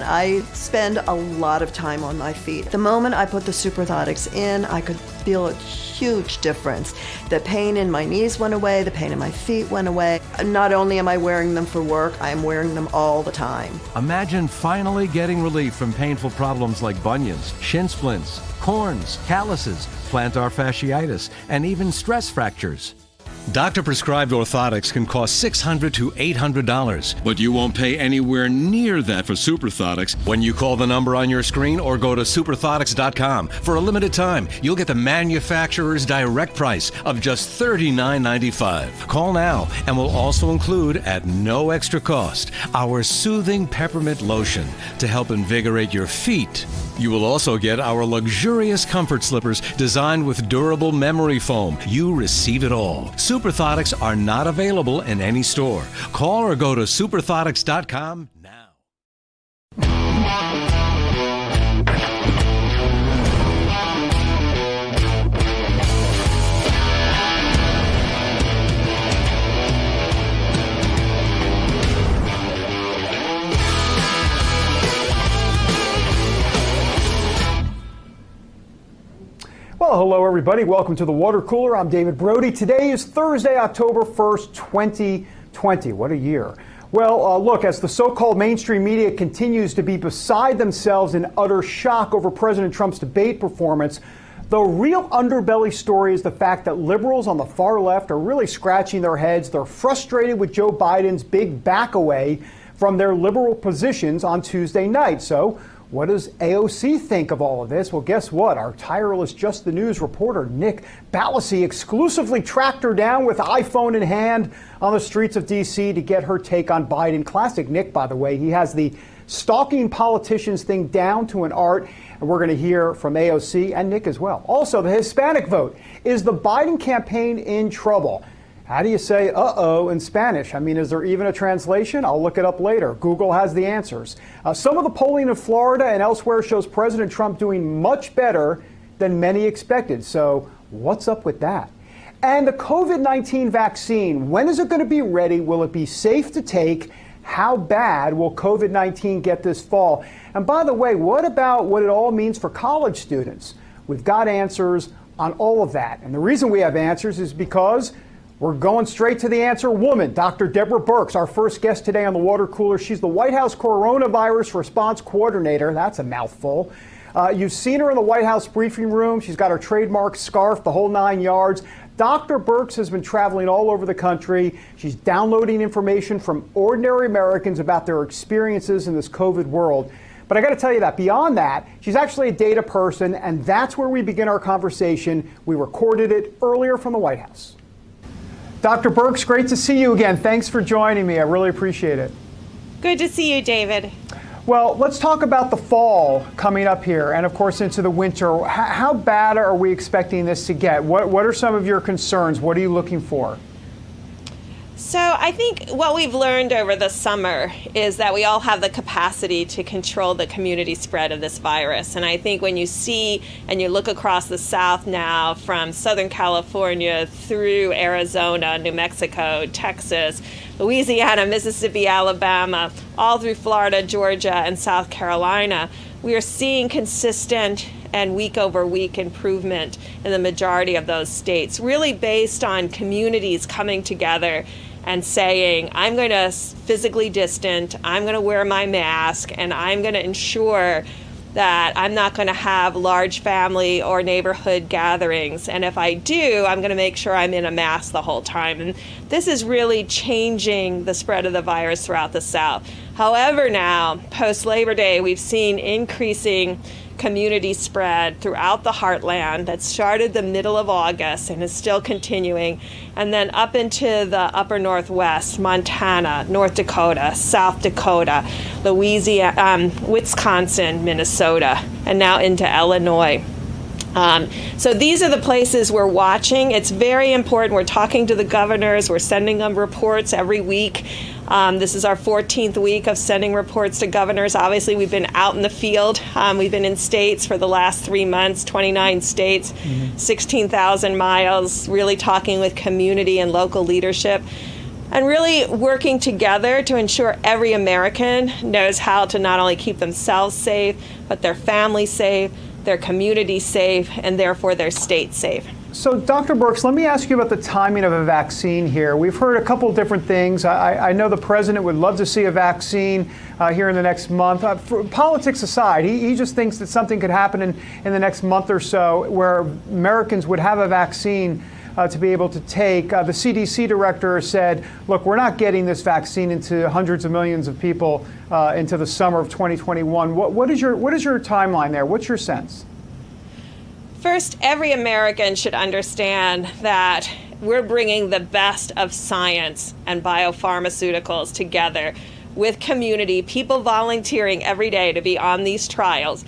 I spend a lot of time on my feet. The moment I put the Superthotics in, I could feel a huge difference. The pain in my knees went away, the pain in my feet went away. Not only am I wearing them for work, I am wearing them all the time. Imagine finally getting relief from painful problems like bunions, shin splints, corns, calluses, plantar fasciitis, and even stress fractures. Doctor-prescribed orthotics can cost $600 to $800, but you won't pay anywhere near that for Superthotics when you call the number on your screen or go to superthotics.com. For a limited time, you'll get the manufacturer's direct price of just $39.95. Call now, and we'll also include, at no extra cost, our soothing peppermint lotion to help invigorate your feet. You will also get our luxurious comfort slippers designed with durable memory foam. You receive it all. Superthotics are not available in any store. Call or go to superthotics.com now. Well, hello everybody. Welcome to the Water Cooler. I'm David Brody. Today is Thursday, October 1st, 2020. What a year. Well, look, as the so-called mainstream media continues to be beside themselves in utter shock over President Trump's debate performance, the real underbelly story is the fact that liberals on the far left are really scratching their heads. They're frustrated with Joe Biden's big back away from their liberal positions on Tuesday night. So, what does AOC think of all of this? Well, guess what? Our tireless Just the News reporter, Nick Ballasy, exclusively tracked her down with iPhone in hand on the streets of D.C. to get her take on Biden. Classic Nick, by the way. He has the stalking politicians thing down to an art, and we're going to hear from AOC and Nick as well. Also, the Hispanic vote. Is the Biden campaign in trouble? How do you say uh-oh in Spanish? I mean, is there even a translation? I'll look it up later. Google has the answers. Some of the polling in Florida and elsewhere shows President Trump doing much better than many expected. So what's up with that? And the COVID-19 vaccine, when is it going to be ready? Will it be safe to take? How bad will COVID-19 get this fall? And by the way, what about what it all means for college students? We've got answers on all of that. And the reason we have answers is because we're going straight to the answer woman. Dr. Deborah Birx, our first guest today on the Water Cooler. She's the White House Coronavirus Response Coordinator. That's a mouthful. You've seen her in the White House briefing room. She's got her trademark scarf, the whole 9 yards. Dr. Birx has been traveling all over the country. She's downloading information from ordinary Americans about their experiences in this COVID world. But I got to tell you that beyond that, she's actually a data person, and that's where we begin our conversation. We recorded it earlier from the White House. Dr. Birx, great to see you again. Thanks for joining me. I really appreciate it. Good to see you, David. Well, let's talk about the fall coming up here and, of course, into the winter. How bad are we expecting this to get? What are some of your concerns? What are you looking for? So I think what we've learned over the summer is that we all have the capacity to control the community spread of this virus. And I think when you see and you look across the South now, from Southern California through Arizona, New Mexico, Texas, Louisiana, Mississippi, Alabama, all through Florida, Georgia, and South Carolina, we are seeing consistent and week over week improvement in the majority of those states, really based on communities coming together and saying, I'm going to physically distant, I'm going to wear my mask, and I'm going to ensure that I'm not going to have large family or neighborhood gatherings. And if I do, I'm going to make sure I'm in a mask the whole time. And this is really changing the spread of the virus throughout the South. However, now, post-Labor Day, we've seen increasing community spread throughout the heartland that started the middle of August and is still continuing, and then up into the upper Northwest, Montana, North Dakota, South Dakota, Louisiana, Wisconsin, Minnesota, and now into Illinois. So these are the places we're watching. It's very important. We're talking to the governors. We're sending them reports every week. This is our 14th week of sending reports to governors. Obviously, we've been out in the field. We've been in states for the last 3 months, 29 states, 16,000 miles, really talking with community and local leadership. and really working together to ensure every American knows how to not only keep themselves safe, but their family safe, their community safe, and therefore their state safe. So, Dr. Birx, let me ask you about the timing of a vaccine here. We've heard a couple of different things. I know the president would love to see a vaccine here in the next month. Politics aside, he just thinks that something could happen in the next month or so where Americans would have a vaccine to be able to take. The CDC director said, look, we're not getting this vaccine into hundreds of millions of people into the summer of 2021. What is your timeline there? What's your sense? First, every American should understand that we're bringing the best of science and biopharmaceuticals together with community, people volunteering every day to be on these trials,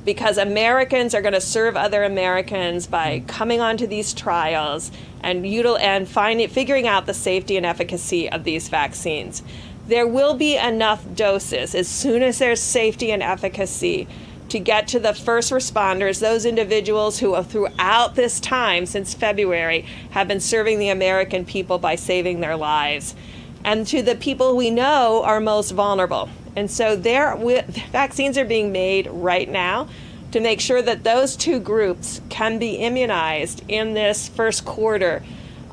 because Americans are going to serve other Americans by coming onto these trials and figuring out the safety and efficacy of these vaccines. There will be enough doses as soon as there's safety and efficacy to get to the first responders, those individuals who have throughout this time since February have been serving the American people by saving their lives, and to the people we know are most vulnerable. And so vaccines are being made right now to make sure that those two groups can be immunized in this first quarter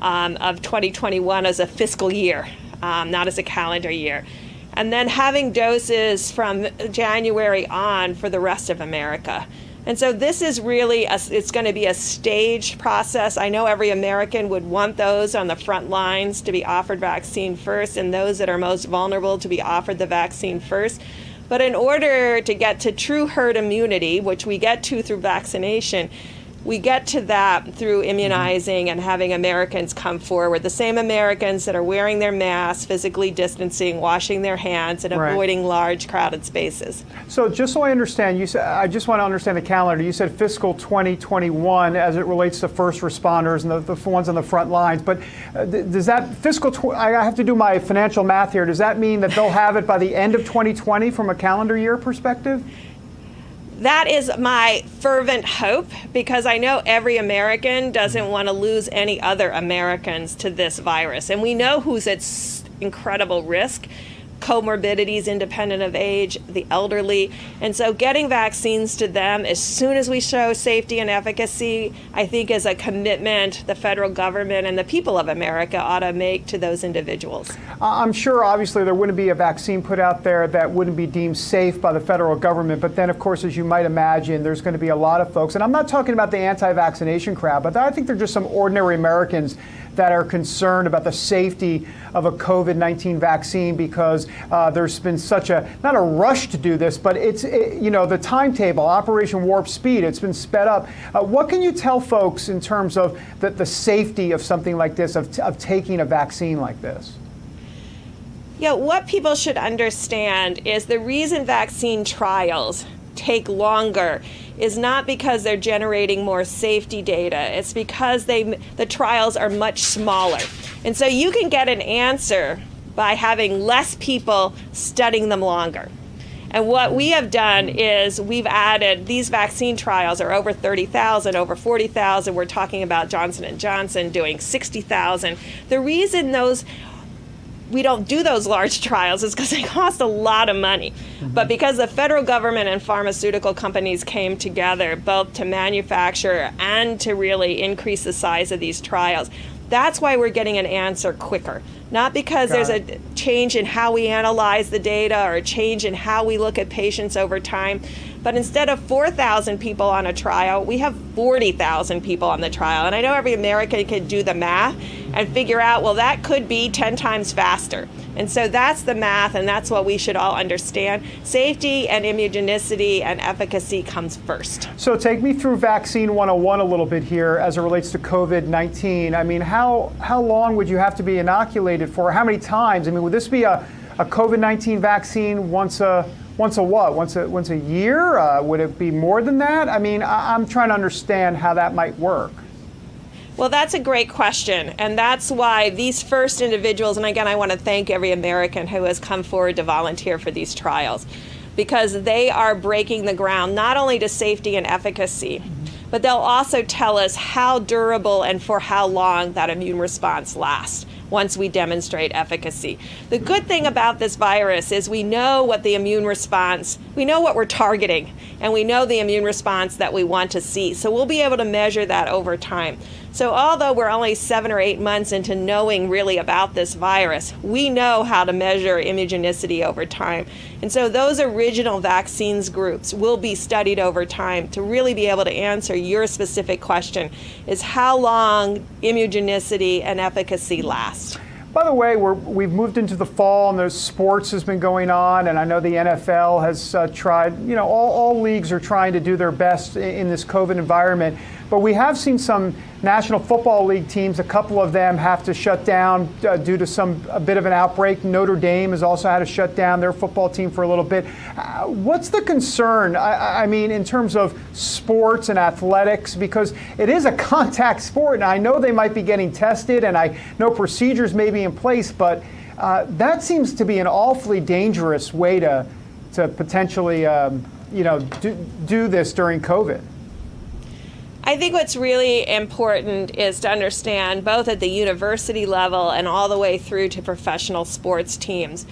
of 2021 as a fiscal year, not as a calendar year. And then having doses from January on for the rest of America. And so this is really, it's going to be a staged process. I know every American would want those on the front lines to be offered vaccine first, and those that are most vulnerable to be offered the vaccine first. But in order to get to true herd immunity, which we get to through vaccination, we get to that through immunizing and having Americans come forward. The same Americans that are wearing their masks, physically distancing, washing their hands, and avoiding large crowded spaces. So just so I understand, I just want to understand the calendar. You said fiscal 2021 as it relates to first responders and the ones on the front lines. But does that I have to do my financial math here. Does that mean that they'll have it by the end of 2020 from a calendar year perspective? That is my fervent hope, because I know every American doesn't want to lose any other Americans to this virus. And we know who's at incredible risk: comorbidities independent of age, the elderly. And so getting vaccines to them as soon as we show safety and efficacy, I think, is a commitment the federal government and the people of America ought to make to those individuals. I'm sure, obviously, there wouldn't be a vaccine put out there that wouldn't be deemed safe by the federal government. But then, of course, as you might imagine, there's going to be a lot of folks, and I'm not talking about the anti-vaccination crowd, but I think they're just some ordinary Americans that are concerned about the safety of a COVID-19 vaccine, because there's been such not a rush to do this, but the timetable, Operation Warp Speed, it's been sped up. What can you tell folks in terms of the safety of something like this, of taking a vaccine like this? Yeah, what people should understand is the reason vaccine trials take longer is not because they're generating more safety data. It's because the trials are much smaller. And so you can get an answer by having less people studying them longer. And what we have done is we've added, these vaccine trials are over 30,000, over 40,000. We're talking about Johnson & Johnson doing 60,000. The reason we don't do those large trials is because they cost a lot of money. But because the federal government and pharmaceutical companies came together both to manufacture and to really increase the size of these trials, that's why we're getting an answer quicker. Not because there's a change in how we analyze the data or a change in how we look at patients over time, but instead of 4,000 people on a trial, we have 40,000 people on the trial. And I know every American can do the math and figure out, well, that could be 10 times faster. And so that's the math, and that's what we should all understand. Safety and immunogenicity and efficacy comes first. So take me through Vaccine 101 a little bit here as it relates to COVID-19. I mean, how long would you have to be inoculated for? How many times? I mean, would this be a COVID-19 vaccine once a year? Would it be more than that? I mean, I'm trying to understand how that might work. Well, that's a great question. And that's why these first individuals, and again, I want to thank every American who has come forward to volunteer for these trials, because they are breaking the ground not only to safety and efficacy, but they'll also tell us how durable and for how long that immune response lasts. once we demonstrate efficacy. The good thing about this virus is we know what the immune response, we know what we're targeting, and we know the immune response that we want to see. So we'll be able to measure that over time. So although we're only 7 or 8 months into knowing really about this virus, we know how to measure immunogenicity over time. And so those original vaccines groups will be studied over time to really be able to answer your specific question, is how long immunogenicity and efficacy last. By the way, we've moved into the fall and the sports has been going on, and I know the NFL has tried, all leagues are trying to do their best in this COVID environment. But we have seen some National Football League teams, a couple of them have to shut down due to a bit of an outbreak. Notre Dame has also had to shut down their football team for a little bit. What's the concern, I mean, in terms of sports and athletics? Because it is a contact sport, and I know they might be getting tested, and I know procedures may be in place, but that seems to be an awfully dangerous way to potentially, do this during COVID. I think what's really important is to understand, both at the university level and all the way through to professional sports teams,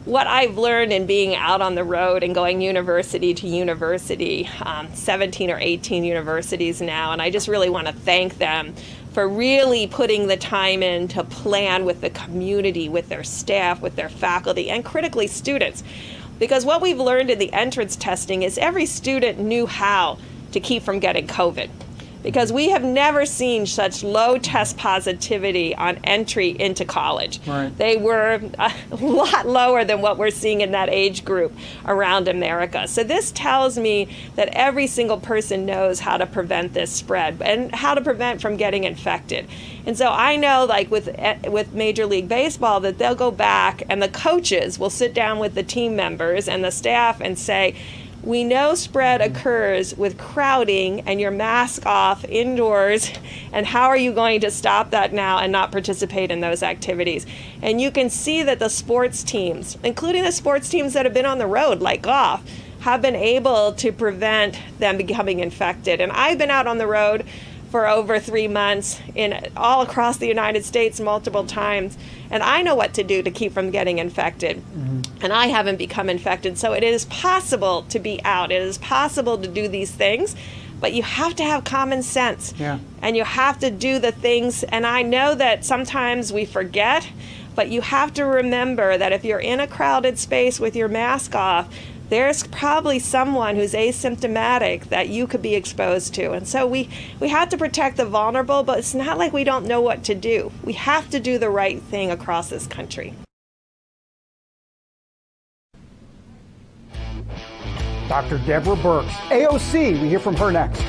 what I've learned in being out on the road and going university to university, 17 or 18 universities now, and I just really want to thank them for really putting the time in to plan with the community, with their staff, with their faculty, and critically students. Because what we've learned in the entrance testing is every student knew how to keep from getting COVID. Because we have never seen such low test positivity on entry into college. Right. They were a lot lower than what we're seeing in that age group around America. So this tells me that every single person knows how to prevent this spread and how to prevent from getting infected. And so I know, like with Major League Baseball, that they'll go back and the coaches will sit down with the team members and the staff and say, we know spread occurs with crowding and your mask off indoors, and how are you going to stop that now and not participate in those activities? And you can see that the sports teams, including the sports teams that have been on the road, like golf, have been able to prevent them becoming infected. And I've been out on the road for over 3 months all across the United States multiple times. And I know what to do to keep from getting infected. Mm-hmm. And I haven't become infected. So it is possible to be out. It is possible to do these things. But you have to have common sense. Yeah. And you have to do the things. And I know that sometimes we forget. But you have to remember that if you're in a crowded space with your mask off, there's probably someone who's asymptomatic that you could be exposed to. And so we have to protect the vulnerable, but it's not like we don't know what to do. We have to do the right thing across this country. Dr. Deborah Birx, AOC, we hear from her next.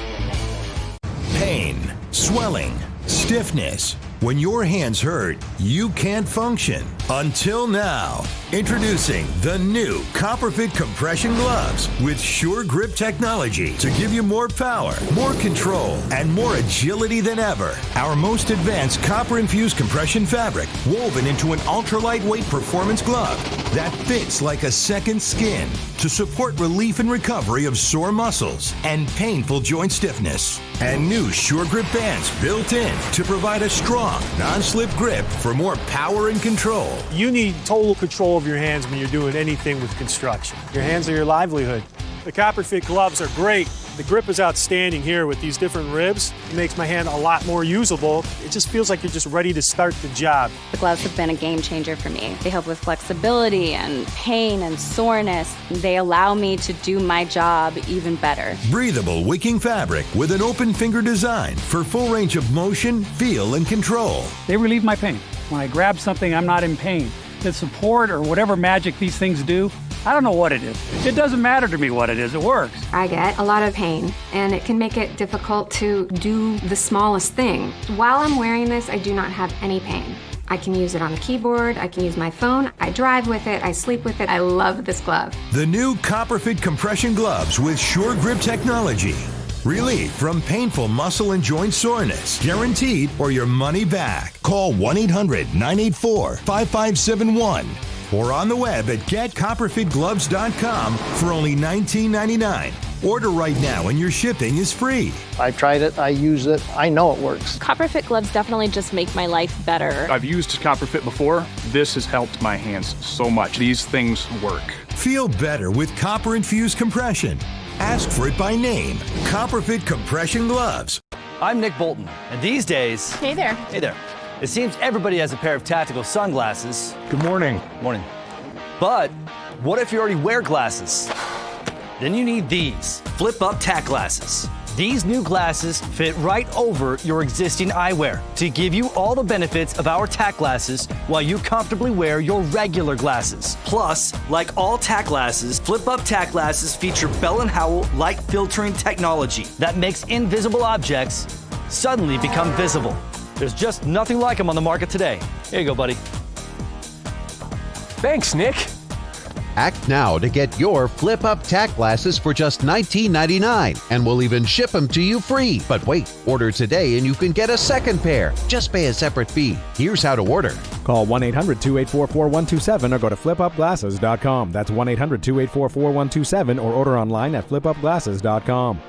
Pain, swelling, stiffness. When your hands hurt, you can't function. Until now. Introducing the new Copperfit compression gloves with Sure Grip technology to give you more power, more control, and more agility than ever. Our most advanced copper-infused compression fabric woven into an ultra-lightweight performance glove that fits like a second skin to support relief and recovery of sore muscles and painful joint stiffness. And new Sure Grip bands built in to provide a strong, non-slip grip for more power and control. You need total control of your hands when you're doing anything with construction. Your hands are your livelihood. The Copperfit gloves are great. The grip is outstanding here with these different ribs. It makes my hand a lot more usable. It just feels like you're just ready to start the job. The gloves have been a game changer for me. They help with flexibility and pain and soreness. They allow me to do my job even better. Breathable wicking fabric with an open finger design for full range of motion, feel, and control. They relieve my pain. When I grab something, I'm not in pain. The support or whatever magic these things do, I don't know what it is. It doesn't matter to me what it is. It works. I get a lot of pain, and it can make it difficult to do the smallest thing. While I'm wearing this, I do not have any pain. I can use it on the keyboard, I can use my phone, I drive with it, I sleep with it. I love this glove. The new Copperfit compression gloves with Sure Grip technology. Relief from painful muscle and joint soreness. Guaranteed or your money back. Call 1-800-984-5571. or on the web at getcopperfitgloves.com for only $19.99. Order right now and your shipping is free. I tried it, I use it, I know it works. Copperfit gloves definitely just make my life better. I've used Copperfit before. This has helped my hands so much. These things work. Feel better with copper-infused compression. Ask for it by name. Copperfit Compression Gloves. I'm Nick Bolton, and these days... Hey there. Hey there. It seems everybody has a pair of tactical sunglasses. Good morning. Morning. But what if you already wear glasses? Then you need these flip-up tack glasses. These new glasses fit right over your existing eyewear to give you all the benefits of our tack glasses while you comfortably wear your regular glasses. Plus, like all tack glasses, flip-up tack glasses feature Bell & Howell light filtering technology that makes invisible objects suddenly become visible. There's just nothing like them on the market today. Here you go, buddy. Thanks, Nick. Act now to get your flip-up tack glasses for just $19.99, and we'll even ship them to you free. But wait, order today and you can get a second pair. Just pay a separate fee. Here's how to order. Call 1-800-284-4127 or go to flipupglasses.com. That's 1-800-284-4127 or order online at flipupglasses.com.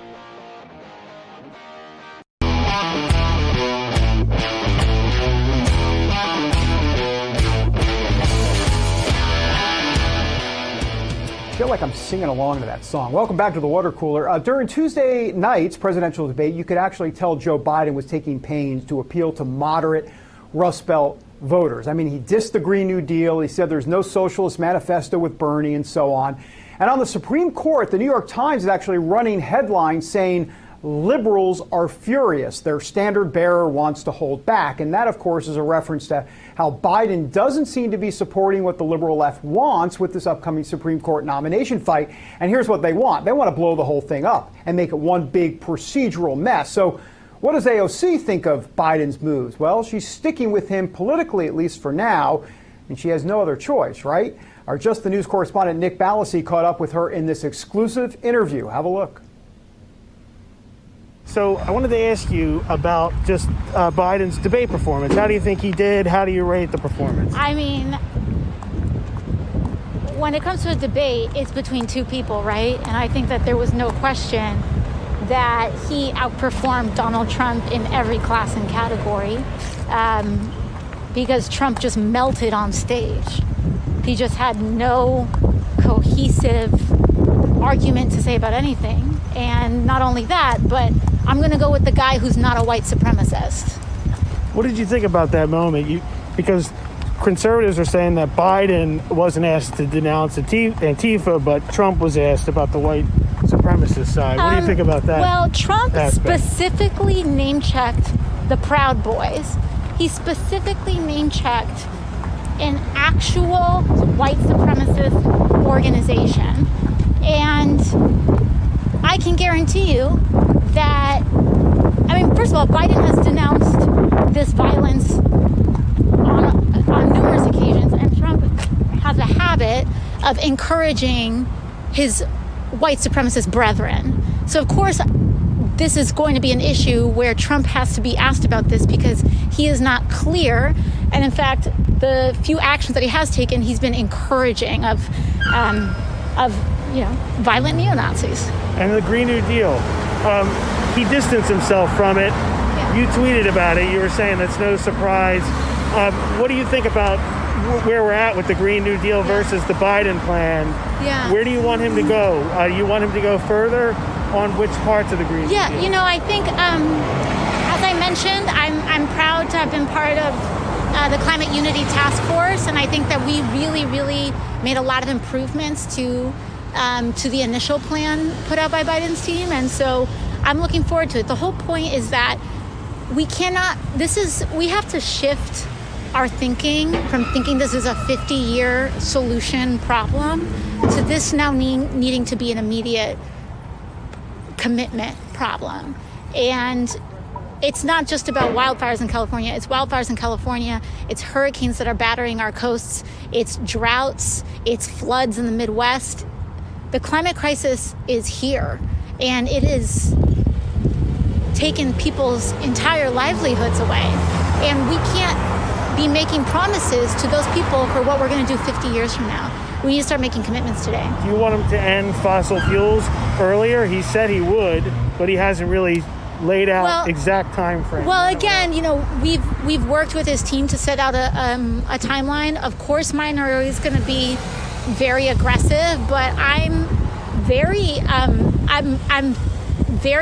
I feel like I'm singing along to that song. Welcome back to the water cooler. During Tuesday night's presidential debate, you could actually tell Joe Biden was taking pains to appeal to moderate Rust Belt voters. I mean, he dissed the Green New Deal. He said there's no socialist manifesto with Bernie and so on. And on the Supreme Court, the New York Times is actually running headlines saying liberals are furious. Their standard bearer wants to hold back. And that, of course, is a reference to how Biden doesn't seem to be supporting what the liberal left wants with this upcoming Supreme Court nomination fight. And here's what they want. They want to blow the whole thing up and make it one big procedural mess. So what does AOC think of Biden's moves? Well, she's sticking with him politically, at least for now, and she has no other choice, right? Our Just the News correspondent Nick Ballasy caught up with her in this exclusive interview. Have a look. So I wanted to ask you about just Biden's debate performance. How do you think he did? How do you rate the performance? I mean, when it comes to a debate, it's between two people, right? And I think that there was no question that he outperformed Donald Trump in every class and category because Trump just melted on stage. He just had no cohesive argument to say about anything. And not only that, but I'm going to go with the guy who's not a white supremacist. What did you think about that moment? Because conservatives are saying that Biden wasn't asked to denounce Antifa, but Trump was asked about the white supremacist side. What do you think about that? Well, Trump specifically name-checked the Proud Boys. He specifically name-checked an actual white supremacist organization. And I can guarantee you that, I mean, first of all, Biden has denounced this violence on numerous occasions, and Trump has a habit of encouraging his white supremacist brethren. So, of course, this is going to be an issue where Trump has to be asked about this because he is not clear. And in fact, the few actions that he has taken, he's been encouraging of violent neo-Nazis. And the Green New Deal, he distanced himself from it. Yeah. You tweeted about it. You were saying that's no surprise. What do you think about where we're at with the Green New Deal versus the Biden plan? Yeah. Where do you want him to go? You want him to go further on which parts of the Green New Deal? Yeah, you know, I think, as I mentioned, I'm proud to have been part of the Climate Unity Task Force, and I think that we really, really made a lot of improvements to the initial plan put out by Biden's team, and so I'm looking forward to it. The whole point is that we have to shift our thinking from thinking this is a 50-year solution problem to this now needing to be an immediate commitment problem. And it's not just about wildfires in California. It's wildfires in California. It's hurricanes that are battering our coasts. It's droughts. It's floods in the Midwest. The climate crisis is here, and it is taken people's entire livelihoods away. And we can't be making promises to those people for what we're going to do 50 years from now. We need to start making commitments today. Do you want him to end fossil fuels earlier? He said he would, but he hasn't really laid out exact time frame. Well, again, we've worked with his team to set out a timeline. Of course, mine are always going to be very aggressive, but I'm very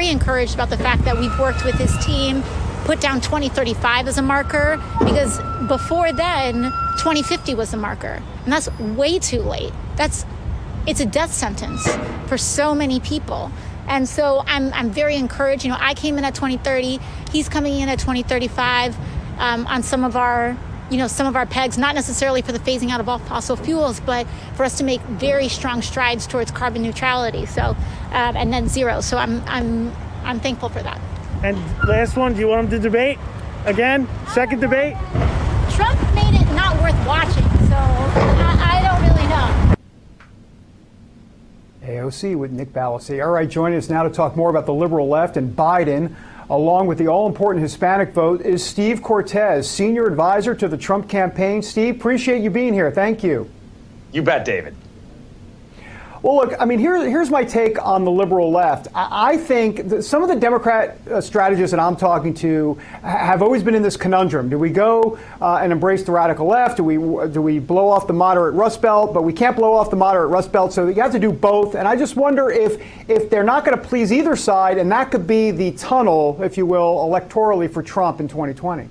encouraged about the fact that we've worked with his team, put down 2035 as a marker, because before then 2050 was the marker, and that's way too late. It's a death sentence for so many people. And so I'm very encouraged. I came in at 2030, he's coming in at 2035 on some of our pegs, not necessarily for the phasing out of all fossil fuels, but for us to make very strong strides towards carbon neutrality. So and net zero. So I'm thankful for that. And last one, do you want him to debate again? Second debate? Trump made it not worth watching, so I don't really know. AOC with Nick Ballasy. All right, joining us now to talk more about the liberal left and Biden, along with the all-important Hispanic vote, is Steve Cortez, senior advisor to the Trump campaign. Steve, appreciate you being here. Thank you. You bet, David. Well, look, I mean, here's my take on the liberal left. I think that some of the Democrat strategists that I'm talking to have always been in this conundrum. Do we go and embrace the radical left? Do we blow off the moderate Rust Belt? But we can't blow off the moderate Rust Belt, so you have to do both. And I just wonder if they're not going to please either side, and that could be the tunnel, if you will, electorally for Trump in 2020.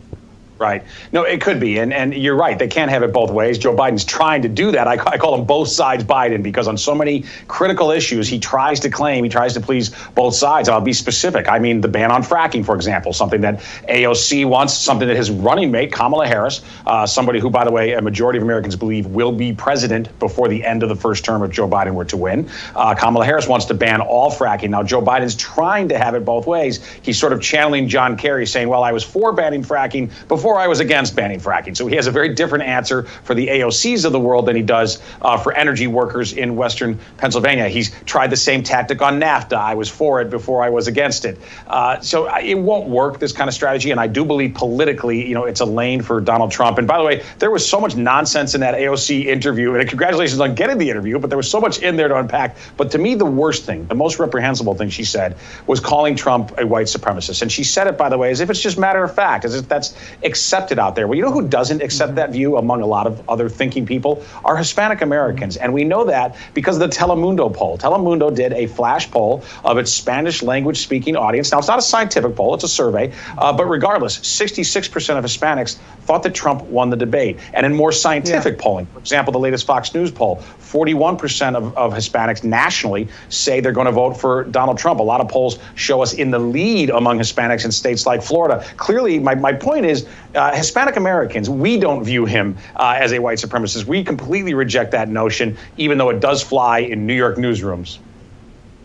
Right. No, it could be. And you're right. They can't have it both ways. Joe Biden's trying to do that. I call him both sides Biden, because on so many critical issues, he tries to please both sides. I'll be specific. I mean, the ban on fracking, for example, something that AOC wants, something that his running mate, Kamala Harris, somebody who, by the way, a majority of Americans believe will be president before the end of the first term if Joe Biden were to win. Kamala Harris wants to ban all fracking. Now, Joe Biden's trying to have it both ways. He's sort of channeling John Kerry, saying, well, I was for banning fracking before I was against banning fracking. So he has a very different answer for the AOCs of the world than he does for energy workers in Western Pennsylvania. He's tried the same tactic on NAFTA. I was for it before I was against it. So it won't work, this kind of strategy. And I do believe politically, it's a lane for Donald Trump. And by the way, there was so much nonsense in that AOC interview. And congratulations on getting the interview, but there was so much in there to unpack. But to me, the worst thing, the most reprehensible thing she said was calling Trump a white supremacist. And she said it, by the way, as if it's just matter of fact, as if that's accepted out there. Well, you know who doesn't accept that view among a lot of other thinking people are Hispanic Americans. And we know that because of the Telemundo poll. Telemundo did a flash poll of its Spanish language speaking audience. Now, it's not a scientific poll, it's a survey. But regardless, 66% of Hispanics thought that Trump won the debate. And in more scientific polling, for example, the latest Fox News poll, 41% of Hispanics nationally say they're going to vote for Donald Trump. A lot of polls show us in the lead among Hispanics in states like Florida. Clearly, my point is Hispanic Americans, we don't view him as a white supremacist. We completely reject that notion, even though it does fly in New York newsrooms.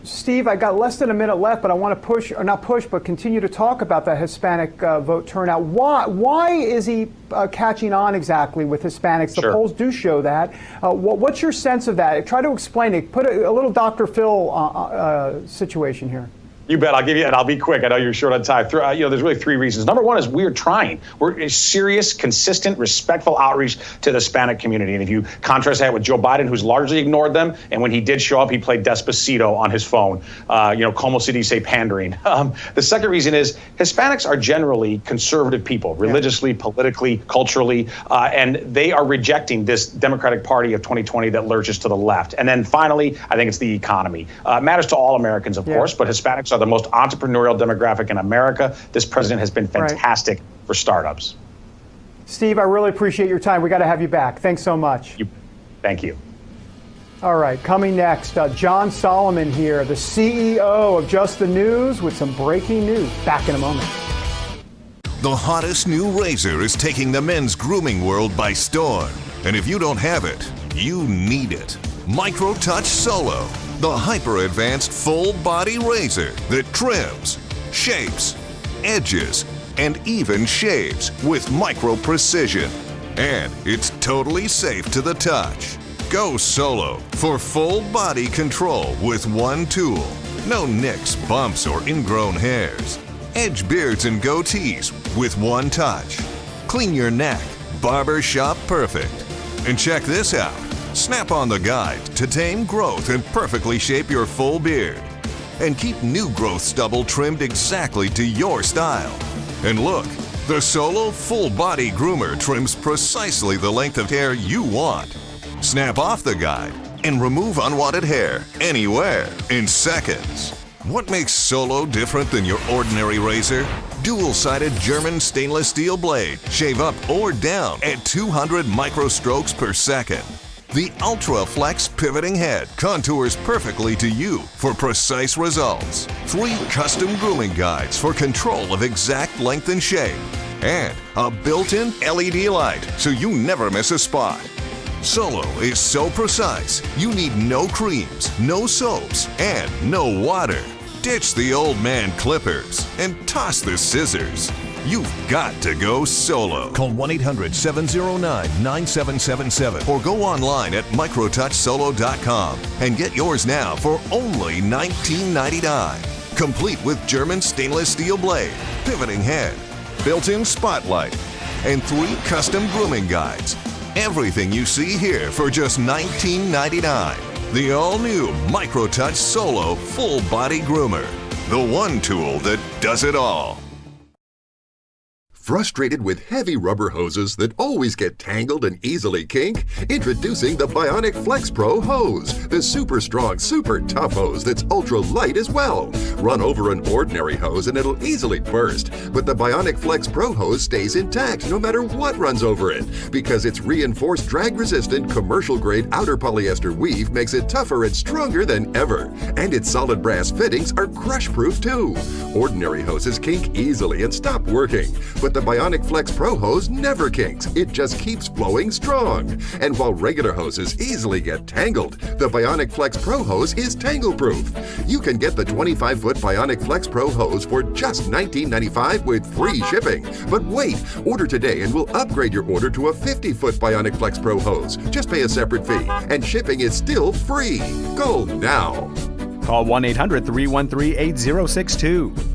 Steve, I got less than a minute left, but I want to continue to talk about that Hispanic vote turnout. Why is he catching on exactly with Hispanics? The polls do show that. What's your sense of that? Try to explain it. Put a little Dr. Phil situation here. You bet. I'll give you, and I'll be quick. I know you're short on time. There's really three reasons. Number one is we're trying. We're a serious, consistent, respectful outreach to the Hispanic community. And if you contrast that with Joe Biden, who's largely ignored them, and when he did show up, he played Despacito on his phone. Como se dice, pandering. The second reason is Hispanics are generally conservative people, religiously, politically, culturally, and they are rejecting this Democratic Party of 2020 that lurches to the left. And then finally, I think it's the economy. It matters to all Americans, of course, but Hispanics are the most entrepreneurial demographic in America. This president has been fantastic for startups. Steve, I really appreciate your time. We got to have you back. Thanks so much. Thank you. All right, coming next, John Solomon here, the CEO of Just the News, with some breaking news. Back in a moment. The hottest new razor is taking the men's grooming world by storm. And if you don't have it, you need it. Micro Touch Solo, the hyper-advanced full-body razor that trims, shapes, edges, and even shaves with micro-precision. And it's totally safe to the touch. Go solo for full-body control with one tool. No nicks, bumps, or ingrown hairs. Edge beards and goatees with one touch. Clean your neck, barbershop perfect. And check this out. Snap on the guide to tame growth and perfectly shape your full beard. And keep new growth stubble trimmed exactly to your style. And look, the Solo Full Body Groomer trims precisely the length of hair you want. Snap off the guide and remove unwanted hair anywhere in seconds. What makes Solo different than your ordinary razor? Dual-sided German stainless steel blade. Shave up or down at 200 microstrokes per second. The Ultra Flex pivoting head contours perfectly to you for precise results. 3 custom grooming guides for control of exact length and shape. And a built-in LED light so you never miss a spot. Solo is so precise, you need no creams, no soaps, and no water. Ditch the old man clippers and toss the scissors. You've got to go Solo. Call 1-800-709-9777 or go online at microtouchsolo.com and get yours now for only $19.99. Complete with German stainless steel blade, pivoting head, built-in spotlight, and 3 custom grooming guides. Everything you see here for just $19.99. The all-new MicroTouch Solo Full Body Groomer. The one tool that does it all. Frustrated with heavy rubber hoses that always get tangled and easily kink? Introducing the Bionic Flex Pro hose, the super strong, super tough hose that's ultra light as well. Run over an ordinary hose and it'll easily burst, but the Bionic Flex Pro hose stays intact no matter what runs over it, because its reinforced drag-resistant commercial-grade outer polyester weave makes it tougher and stronger than ever. And its solid brass fittings are crush-proof too. Ordinary hoses kink easily and stop working, but the Bionic Flex Pro hose never kinks. It just keeps flowing strong. And while regular hoses easily get tangled, the Bionic Flex Pro hose is Tangle Proof. You can get the 25-foot Bionic Flex Pro hose for just $19.95 with free shipping. But wait, order today and we'll upgrade your order to a 50-foot Bionic Flex Pro hose. Just pay a separate fee, and shipping is still free. Go now. Call 1-800-313-8062.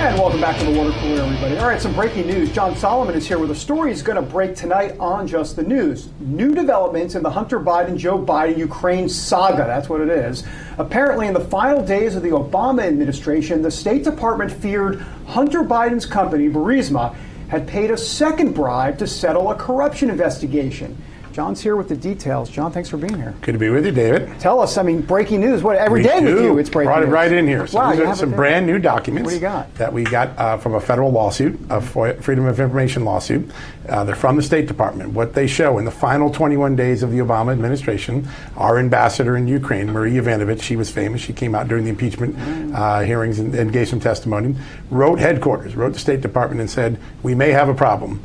And welcome back to the Water Cooler, everybody. All right, some breaking news. John Solomon is here with a story he's going to break tonight on Just the News. New developments in the Hunter Biden-Joe Biden Ukraine saga, that's what it is. Apparently, in the final days of the Obama administration, the State Department feared Hunter Biden's company, Burisma, had paid a second bribe to settle a corruption investigation. John's here with the details. John, thanks for being here. Good to be with you, David. Tell us, I mean, breaking news. What every day with you, it's breaking news. Brought it right news. in here. So wow, these are some brand new documents. What do you got? That we got from a federal lawsuit, a Freedom of Information lawsuit. They're from the State Department. What they show in the final 21 days of the Obama administration, our ambassador in Ukraine, Marie Yovanovitch, she was famous. She came out during the impeachment hearings and gave some testimony. Wrote the State Department and said, we may have a problem.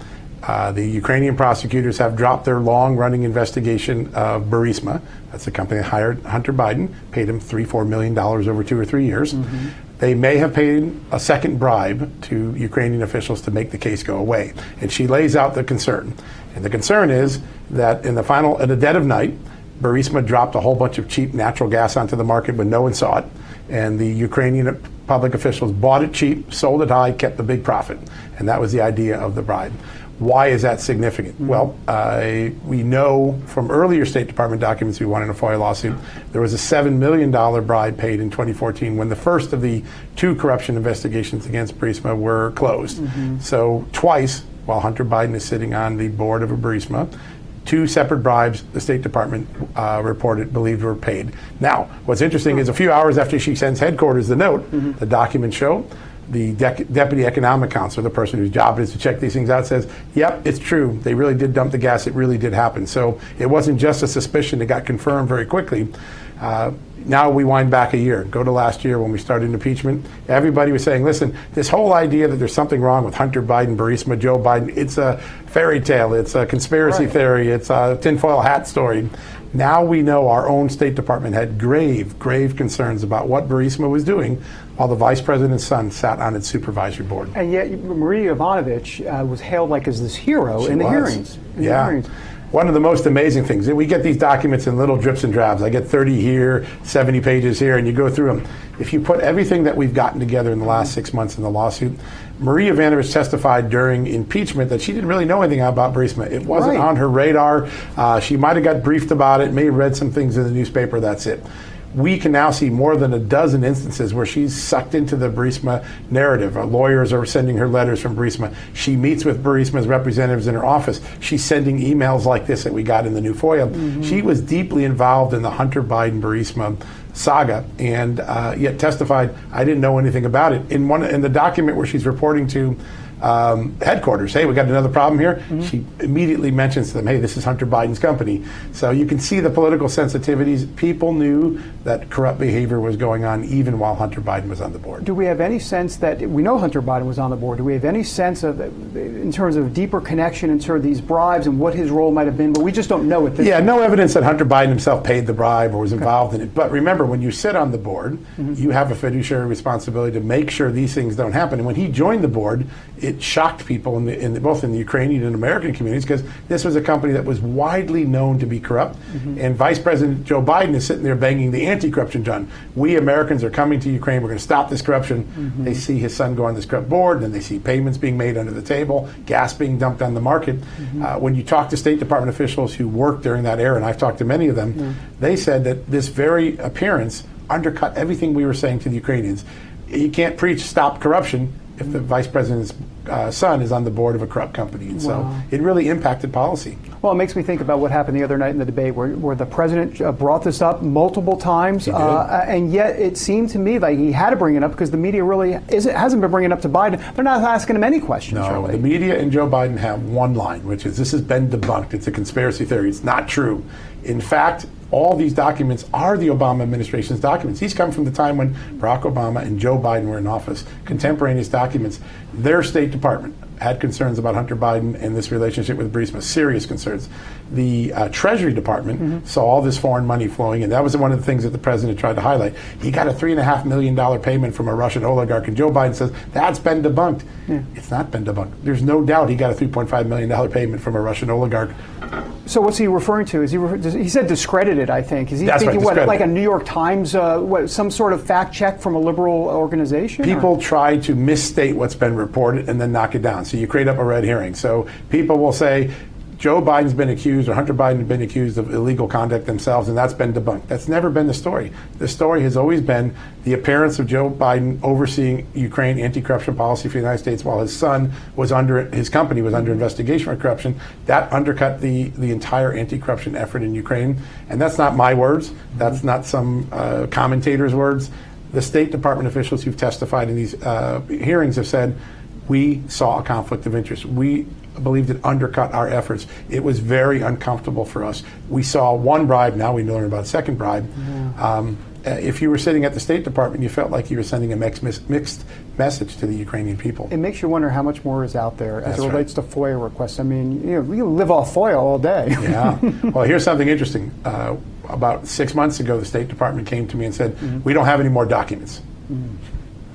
The Ukrainian prosecutors have dropped their long-running investigation of Burisma. That's the company that hired Hunter Biden, paid him $3-4 million over 2 or 3 years. Mm-hmm. They may have paid a second bribe to Ukrainian officials to make the case go away. And she lays out the concern. And the concern is that in the dead of night, Burisma dropped a whole bunch of cheap natural gas onto the market when no one saw it. And the Ukrainian public officials bought it cheap, sold it high, kept the big profit. And that was the idea of the bribe. Why is that significant? Mm-hmm. Well, we know from earlier State Department documents we won in a FOIA lawsuit, there was a $7 million bribe paid in 2014 when the first of the 2 corruption investigations against Burisma were closed. Mm-hmm. So twice, while Hunter Biden is sitting on the board of Burisma, 2 separate bribes the State Department believed were paid. Now, what's interesting is a few hours after she sends headquarters the note, the documents show the deputy economic counselor, the person whose job it is to check these things out, says, yep, it's true. They really did dump the gas. It really did happen. So it wasn't just a suspicion. It got confirmed very quickly. Now we wind back a year. Go to last year when we started impeachment. Everybody was saying, listen, this whole idea that there's something wrong with Hunter Biden, Burisma, Joe Biden, it's a fairy tale. It's a conspiracy theory. It's a tinfoil hat story. Now we know our own State Department had grave concerns about what Burisma was doing while the vice president's son sat on its supervisory board. And yet Marie Yovanovitch was hailed like as this hero in the hearings. one of the most amazing things, we get these documents in little drips and drabs. I get 30 here, 70 pages here, and you go through them. If you put everything that we've gotten together in the last 6 months in the lawsuit, Marie Yovanovitch testified during impeachment that she didn't really know anything about Burisma. It wasn't on her radar. She might have got briefed about it, may have read some things in the newspaper, that's it. We can now see more than a dozen instances where she's sucked into the Burisma narrative. Lawyers are sending her letters from Burisma. She meets with Burisma's representatives in her office. She's sending emails like this that we got in the new FOIA. She was deeply involved in the Hunter Biden Burisma saga, and yet testified, I didn't know anything about it. In the document where she's reporting to headquarters, hey, we got another problem here, she immediately mentions to them, hey, this is Hunter Biden's company. So you can see the political sensitivities. People knew that corrupt behavior was going on even while Hunter Biden was on the board. Do we have any sense that, we know Hunter Biden was on the board, do we have any sense of, in terms of deeper connection in terms of these bribes and what his role might have been, but we just don't know at this point? No evidence that Hunter Biden himself paid the bribe or was involved in it. But remember, when you sit on the board, you have a fiduciary responsibility to make sure these things don't happen. And when he joined the board, it shocked people both in the Ukrainian and American communities, because this was a company that was widely known to be corrupt. And Vice President Joe Biden is sitting there banging the anti-corruption drum. We Americans are coming to Ukraine. We're going to stop this corruption. They see his son go on this corrupt board, and then they see payments being made under the table, gas being dumped on the market. When you talk to State Department officials who worked during that era, and I've talked to many of them, they said that this very appearance undercut everything we were saying to the Ukrainians. You can't preach stop corruption if the vice president's son is on the board of a corrupt company. And so it really impacted policy. Well, it makes me think about what happened the other night in the debate where the president brought this up multiple times, and yet it seemed to me like he had to bring it up because the media really hasn't been bringing it up to Biden. They're not asking him any questions, really. The media and Joe Biden have one line, which is, this has been debunked. It's a conspiracy theory. It's not true. In fact, all these documents are the Obama administration's documents. These come from the time when Barack Obama and Joe Biden were in office. Contemporaneous documents. Their State Department had concerns about Hunter Biden and this relationship with Burisma, serious concerns. The Treasury Department saw all this foreign money flowing, and that was one of the things that the president tried to highlight. He got a $3.5 million payment from a Russian oligarch, and Joe Biden says, that's been debunked. It's not been debunked. There's no doubt he got a $3.5 million payment from a Russian oligarch. So what's he referring to? He said discredited, I think. Is he thinking like a New York Times, some sort of fact check from a liberal organization? People try to misstate what's been reported and then knock it down. So you create up a red herring. So people will say, Joe Biden's been accused, or Hunter Biden has been accused of illegal conduct themselves, and that's been debunked. That's never been the story. The story has always been the appearance of Joe Biden overseeing Ukraine anti-corruption policy for the United States while his company was under investigation for corruption. That undercut the entire anti-corruption effort in Ukraine. And that's not my words. That's not some commentator's words. The State Department officials who've testified in these hearings have said, we saw a conflict of interest. We believed it undercut our efforts. It was very uncomfortable for us. We saw one bribe, now we learn about a second bribe. If you were sitting at the State Department, you felt like you were sending a mixed message to the Ukrainian people. It makes you wonder how much more is out there as it relates to FOIA requests. I mean, we live off FOIA all day. Yeah. Well, here's something interesting. About 6 months ago, the State Department came to me and said, we don't have any more documents.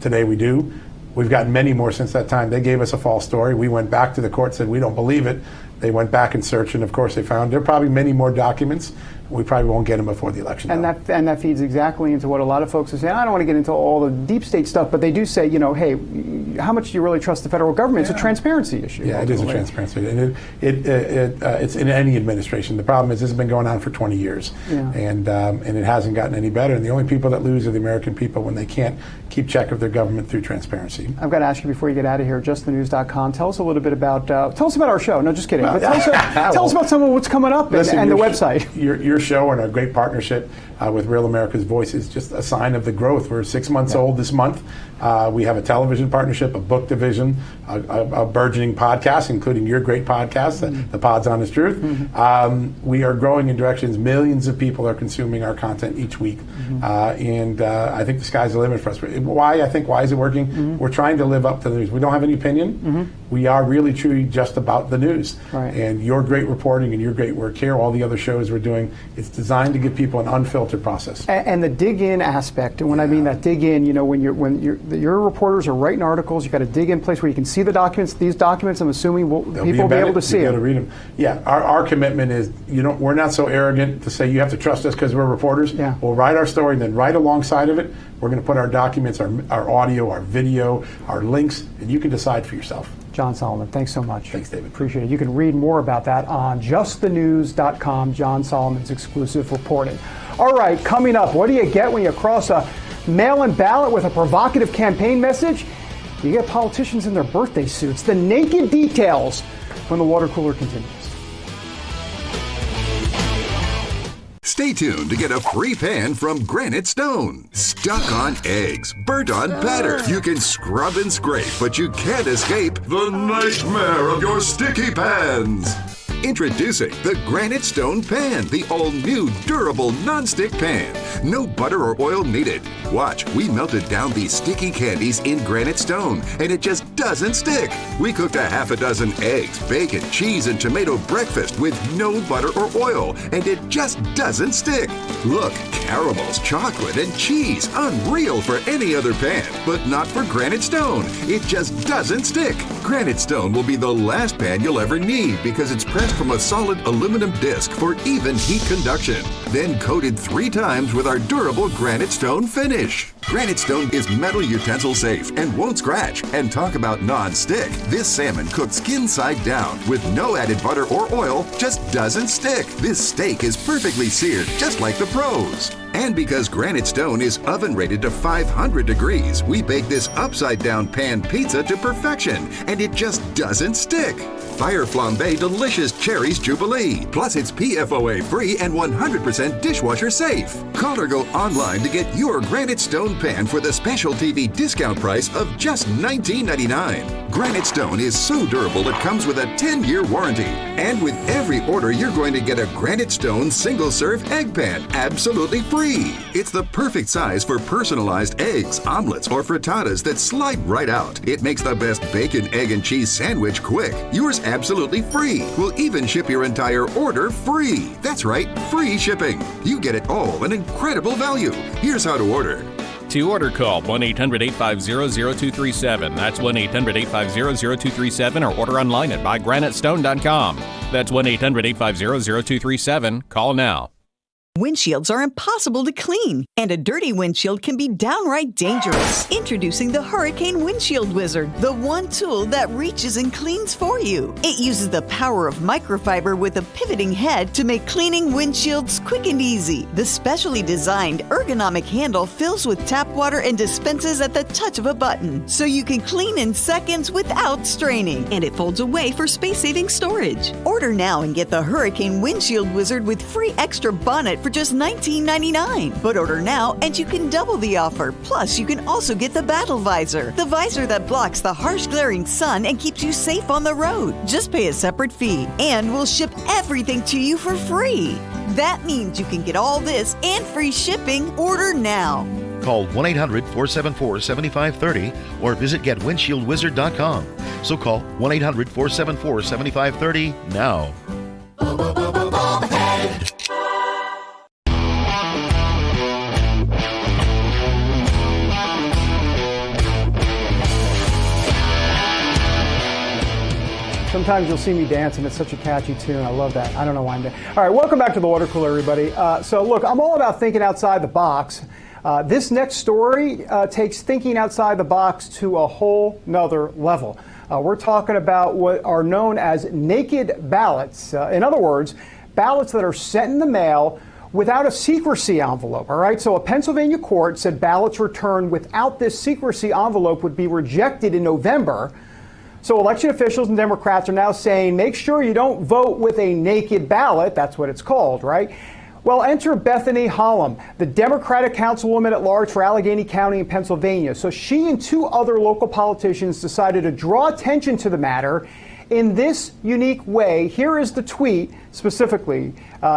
Today we do. We've gotten many more since that time. They gave us a false story. We went back to the court, said we don't believe it. They went back and searched, and of course they found there are probably many more documents. We probably won't get them before the election. And that feeds exactly into what a lot of folks are saying. I don't want to get into all the deep state stuff, but they do say, hey, how much do you really trust the federal government? It's a transparency issue. Yeah, it is a transparency, and it's in any administration. The problem is this has been going on for 20 years, and it hasn't gotten any better. And the only people that lose are the American people when they can't keep check of their government through transparency. I've got to ask you before you get out of here, justthenews.com. Tell us a little bit about our show. No, just kidding. But tell us about some of what's coming up and the website. Your show and our great partnership with Real America's Voice is just a sign of the growth. We're 6 months old this month. We have a television partnership, a book division, a burgeoning podcast, including your great podcast, The Pod's Honest Truth. We are growing in directions. Millions of people are consuming our content each week. And I think the sky's the limit for us. Why is it working? We're trying to live up to the news. We don't have any opinion. We are really truly just about the news. Right. And your great reporting and your great work here, all the other shows we're doing, it's designed to give people an unfiltered process. And the dig in aspect, and when I mean that dig in, when your reporters are writing articles, you got to dig in place where you can see the documents. These documents, I'm assuming, people will be able to see them. them. Read them. Yeah, our commitment is we're not so arrogant to say you have to trust us because we're reporters. Yeah. We'll write our story, and then right alongside of it, we're going to put our documents, our audio, our video, our links, and you can decide for yourself. John Solomon, thanks so much. Thanks, David. Appreciate it. You can read more about that on justthenews.com, John Solomon's exclusive reporting. All right, coming up, what do you get when you cross a mail-in ballot with a provocative campaign message? You get politicians in their birthday suits. The naked details when the water cooler continues. Stay tuned to get a free pan from Granite Stone. Stuck on eggs, burnt on batter. You can scrub and scrape, but you can't escape the nightmare of your sticky pans. Introducing the Granite Stone Pan, the all-new durable non-stick pan. No butter or oil needed. Watch, we melted down these sticky candies in Granite Stone, and it just doesn't stick. We cooked a half a dozen eggs, bacon, cheese, and tomato breakfast with no butter or oil, and it just doesn't stick. Look, caramels, chocolate, and cheese. Unreal for any other pan, but not for Granite Stone. It just doesn't stick. Granite Stone will be the last pan you'll ever need because it's pressed from a solid aluminum disc for even heat conduction, then coated 3 times with our durable Granite Stone finish. Granite Stone is metal utensil safe and won't scratch. And talk about non-stick. This salmon cooked skin side down with no added butter or oil just doesn't stick. This steak is perfectly seared just like the pros. And because Granite Stone is oven rated to 500 degrees, we bake this upside down pan pizza to perfection, and it just doesn't stick. Fire Flambe Delicious Cherries Jubilee. Plus, it's PFOA free and 100% dishwasher safe. Call or go online to get your Granite Stone pan for the special TV discount price of just $19.99. Granite Stone is so durable it comes with a 10-year warranty. And with every order, you're going to get a Granite Stone single-serve egg pan absolutely free. It's the perfect size for personalized eggs, omelets, or frittatas that slide right out. It makes the best bacon, egg, and cheese sandwich quick. Yours absolutely free. We'll even ship your entire order free. That's right, free shipping. You get it all, an incredible value. Here's how to order. To order, call 1-800-850-0237. That's 1-800-850-0237, or order online at buygranitestone.com. That's 1-800-850-0237. Call now. Windshields are impossible to clean, and a dirty windshield can be downright dangerous. Introducing the Hurricane Windshield Wizard, the one tool that reaches and cleans for you. It uses the power of microfiber with a pivoting head to make cleaning windshields quick and easy. The specially designed ergonomic handle fills with tap water and dispenses at the touch of a button, so you can clean in seconds without straining. And it folds away for space-saving storage. Order now and get the Hurricane Windshield Wizard with free extra bonnet for just $19.99. But order now and you can double the offer. Plus, you can also get the Battle Visor, the visor that blocks the harsh glaring sun and keeps you safe on the road. Just pay a separate fee, and we'll ship everything to you for free. That means you can get all this and free shipping. Order now. Call 1-800-474-7530 or visit GetWindshieldWizard.com. So call 1-800-474-7530 now. Sometimes you'll see me dance, and it's such a catchy tune. I love that. I don't know why I'm doing. All right, welcome back to the Water Cooler, everybody. So look, I'm all about thinking outside the box. This next story takes thinking outside the box to a whole nother level. We're talking about what are known as naked ballots. In other words, ballots that are sent in the mail without a secrecy envelope. All right, so a Pennsylvania court said ballots returned without this secrecy envelope would be rejected in November. So election officials and Democrats are now saying, make sure you don't vote with a naked ballot. That's what it's called, right? Well, enter Bethany Hollum, the Democratic councilwoman at large for Allegheny County in Pennsylvania. So she and 2 other local politicians decided to draw attention to the matter in this unique way. Here is the tweet specifically.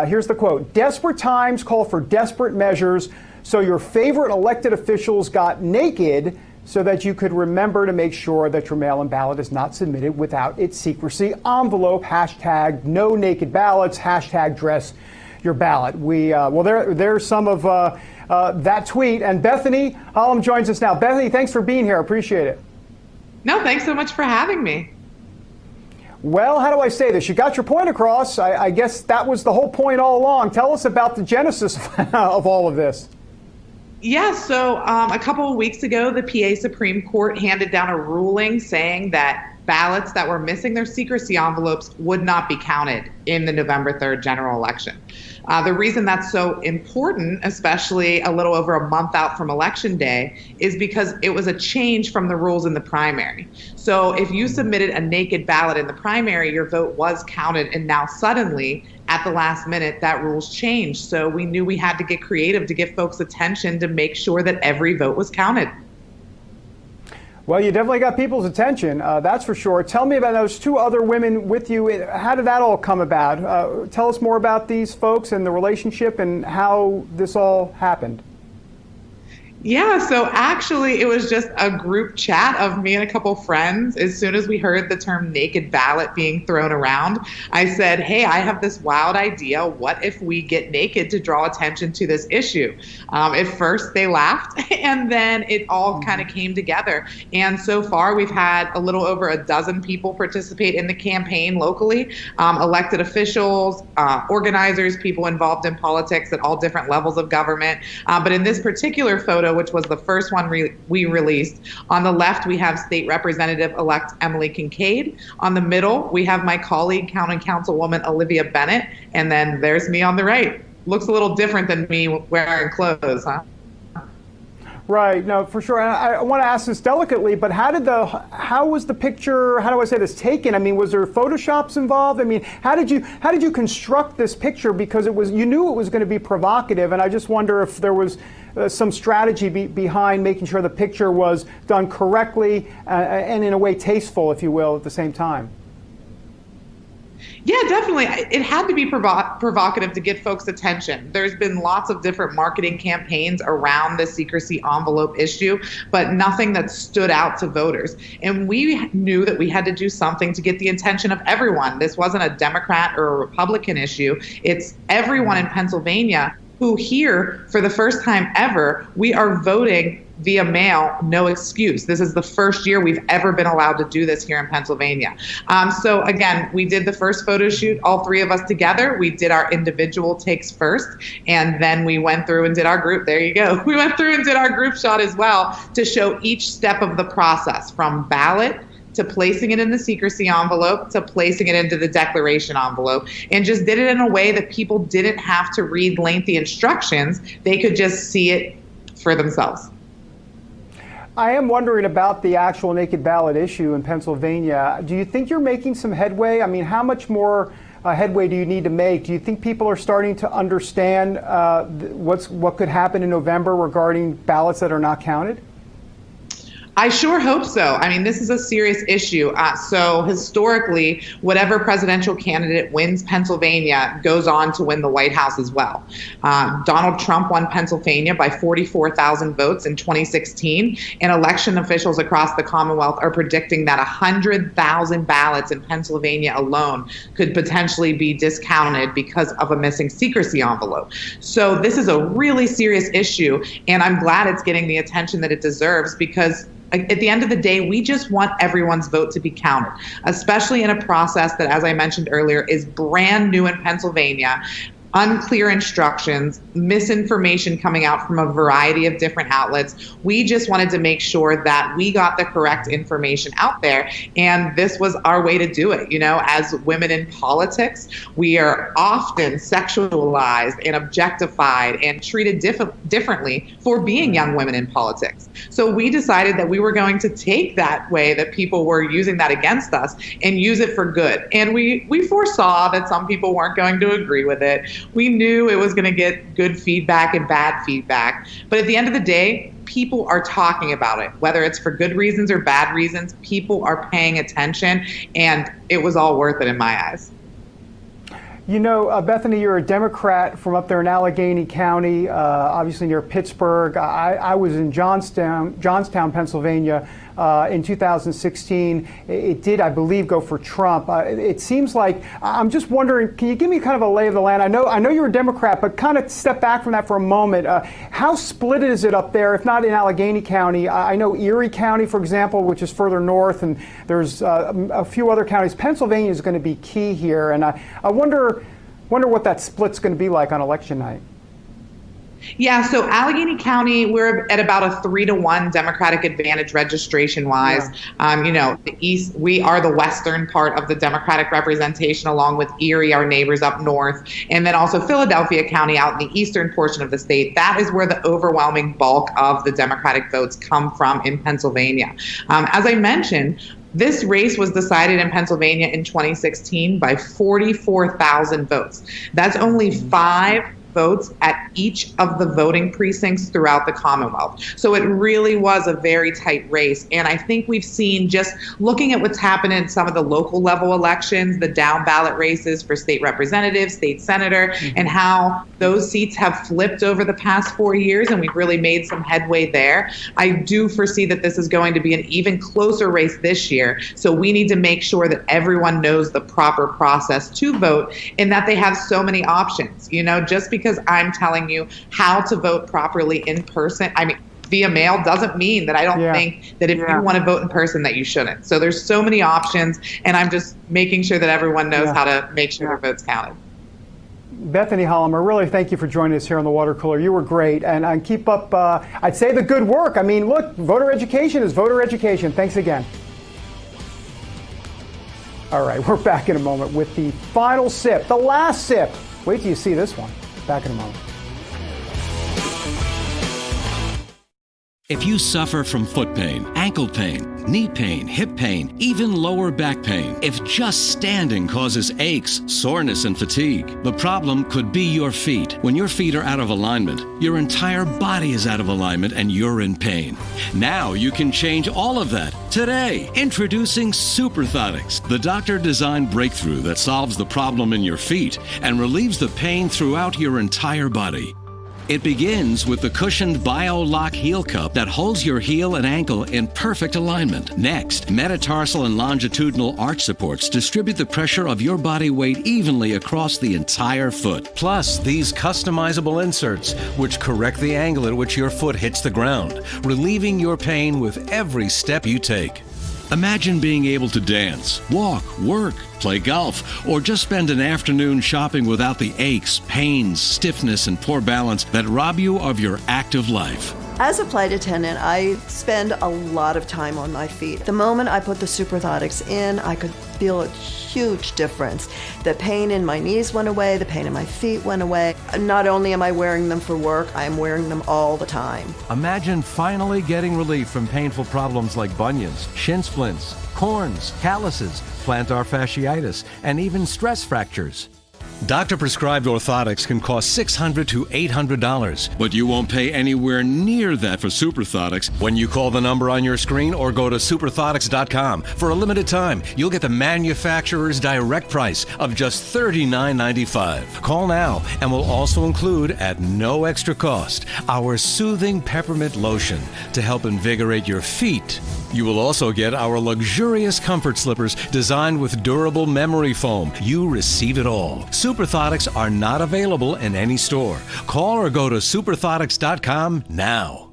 Here's the quote. Desperate times call for desperate measures. So your favorite elected officials got naked so that you could remember to make sure that your mail-in ballot is not submitted without its secrecy envelope. Hashtag no naked ballots. Hashtag dress your ballot. There's some of that tweet. And Bethany Hollum joins us now. Bethany, thanks for being here. I appreciate it. No, thanks so much for having me. Well, how do I say this? You got your point across. I guess that was the whole point all along. Tell us about the genesis of all of this. Yeah, so a couple of weeks ago, the PA Supreme Court handed down a ruling saying that ballots that were missing their secrecy envelopes would not be counted in the November 3rd general election. The reason that's so important, especially a little over a month out from Election Day, is because it was a change from the rules in the primary. So if you submitted a naked ballot in the primary, your vote was counted, and now suddenly, at the last minute, that rule's changed. So we knew we had to get creative to get folks' attention to make sure that every vote was counted. Well, you definitely got people's attention, that's for sure. Tell me about those two other women with you. How did that all come about? Tell us more about these folks and the relationship and how this all happened. Yeah, so actually it was just a group chat of me and a couple friends. As soon as we heard the term naked ballot being thrown around, I said, hey, I have this wild idea. What if we get naked to draw attention to this issue? At first they laughed, and then it all kind of came together. And so far we've had a little over a dozen people participate in the campaign locally, elected officials, organizers, people involved in politics at all different levels of government. But in this particular photo, which was the first one we released, on the left we have State Representative-elect Emily Kincaid. On the middle we have my colleague, County Councilwoman Olivia Bennett, and then there's me on the right. Looks a little different than me wearing clothes, huh? Right, no, for sure. And I want to ask this delicately, but how was the picture, how do I say this, taken? I mean, was there Photoshops involved? I mean, how did you construct this picture? Because you knew it was going to be provocative, and I just wonder if there was some strategy behind making sure the picture was done correctly and in a way tasteful, if you will, at the same time. Yeah, definitely. It had to be provocative to get folks' attention. There's been lots of different marketing campaigns around the secrecy envelope issue, but nothing that stood out to voters. And we knew that we had to do something to get the attention of everyone. This wasn't a Democrat or a Republican issue. It's everyone in Pennsylvania who here, for the first time ever, we are voting via mail, no excuse. This is the first year we've ever been allowed to do this here in Pennsylvania. So again, we did the first photo shoot, all three of us together. We did our individual takes first, and then we went through and did our group. There you go. We went through and did our group shot as well to show each step of the process, from ballot to placing it in the secrecy envelope, to placing it into the declaration envelope, and just did it in a way that people didn't have to read lengthy instructions. They could just see it for themselves. I am wondering about the actual naked ballot issue in Pennsylvania. Do you think you're making some headway? I mean, how much more headway do you need to make? Do you think people are starting to understand what could happen in November regarding ballots that are not counted? I sure hope so. I mean, this is a serious issue. So historically, whatever presidential candidate wins Pennsylvania goes on to win the White House as well. Donald Trump won Pennsylvania by 44,000 votes in 2016, and election officials across the Commonwealth are predicting that 100,000 ballots in Pennsylvania alone could potentially be discounted because of a missing secrecy envelope. So this is a really serious issue, and I'm glad it's getting the attention that it deserves, because at the end of the day, we just want everyone's vote to be counted, especially in a process that, as I mentioned earlier, is brand new in Pennsylvania. Unclear instructions, misinformation coming out from a variety of different outlets. We just wanted to make sure that we got the correct information out there, and this was our way to do it. You know, as women in politics, we are often sexualized and objectified and treated differently for being young women in politics. So we decided that we were going to take that way that people were using that against us and use it for good. And we foresaw that some people weren't going to agree with it. We knew it was going to get good feedback and bad feedback. But at the end of the day, people are talking about it, whether it's for good reasons or bad reasons. People are paying attention, and it was all worth it in my eyes. You know, Bethany, you're a Democrat from up there in Allegheny County, obviously near Pittsburgh. I was in Johnstown, Pennsylvania in 2016. It did, I believe, go for Trump. It seems like, I'm just wondering, can you give me kind of a lay of the land? I know you're a Democrat, but kind of step back from that for a moment. How split is it up there, if not in Allegheny County? I know Erie County, for example, which is further north, and there's a few other counties. Pennsylvania is going to be key here, and I wonder what that split's going to be like on election night. Yeah, so Allegheny County, we're at about a 3-to-1 Democratic advantage registration-wise. Yeah. You know, the East, we are the western part of the Democratic representation, along with Erie, our neighbors up north, and then also Philadelphia County out in the eastern portion of the state. That is where the overwhelming bulk of the Democratic votes come from in Pennsylvania. As I mentioned, this race was decided in Pennsylvania in 2016 by 44,000 votes. That's only 5 votes at each of the voting precincts throughout the Commonwealth. So it really was a very tight race. And I think we've seen, just looking at what's happened in some of the local level elections, the down ballot races for state representative, state senator, and how those seats have flipped over the past 4 years, and we've really made some headway there. I do foresee that this is going to be an even closer race this year. So we need to make sure that everyone knows the proper process to vote and that they have so many options. You know, just because I'm telling you how to vote properly in person, I mean, via mail, doesn't mean that I don't think that if you want to vote in person that you shouldn't. So there's so many options, and I'm just making sure that everyone knows how to make sure their vote's counted. Bethany Hollimer, really thank you for joining us here on the Water Cooler. You were great, and keep up, I'd say, the good work. I mean, look, voter education is voter education. Thanks again. All right, we're back in a moment with the final sip, the last sip. Wait till you see this one. Back in a moment. If you suffer from foot pain, ankle pain, knee pain, hip pain, even lower back pain, if just standing causes aches, soreness, and fatigue, the problem could be your feet. When your feet are out of alignment, your entire body is out of alignment and you're in pain. Now you can change all of that today. Introducing Superthotics, the doctor-designed breakthrough that solves the problem in your feet and relieves the pain throughout your entire body. It begins with the cushioned BioLock heel cup that holds your heel and ankle in perfect alignment. Next, metatarsal and longitudinal arch supports distribute the pressure of your body weight evenly across the entire foot. Plus, these customizable inserts, which correct the angle at which your foot hits the ground, relieving your pain with every step you take. Imagine being able to dance, walk, work, play golf, or just spend an afternoon shopping without the aches, pains, stiffness, and poor balance that rob you of your active life. As a flight attendant, I spend a lot of time on my feet. The moment I put the Superthotics in, I could feel a huge difference. The pain in my knees went away, the pain in my feet went away. Not only am I wearing them for work, I'm wearing them all the time. Imagine finally getting relief from painful problems like bunions, shin splints, corns, calluses, plantar fasciitis, and even stress fractures. Doctor-prescribed orthotics can cost $600 to $800, but you won't pay anywhere near that for Superthotics when you call the number on your screen or go to superthotics.com. For a limited time, you'll get the manufacturer's direct price of just $39.95. Call now, and we'll also include, at no extra cost, our soothing peppermint lotion to help invigorate your feet. You will also get our luxurious comfort slippers designed with durable memory foam. You receive it all. Superthotics are not available in any store. Call or go to superthotics.com now.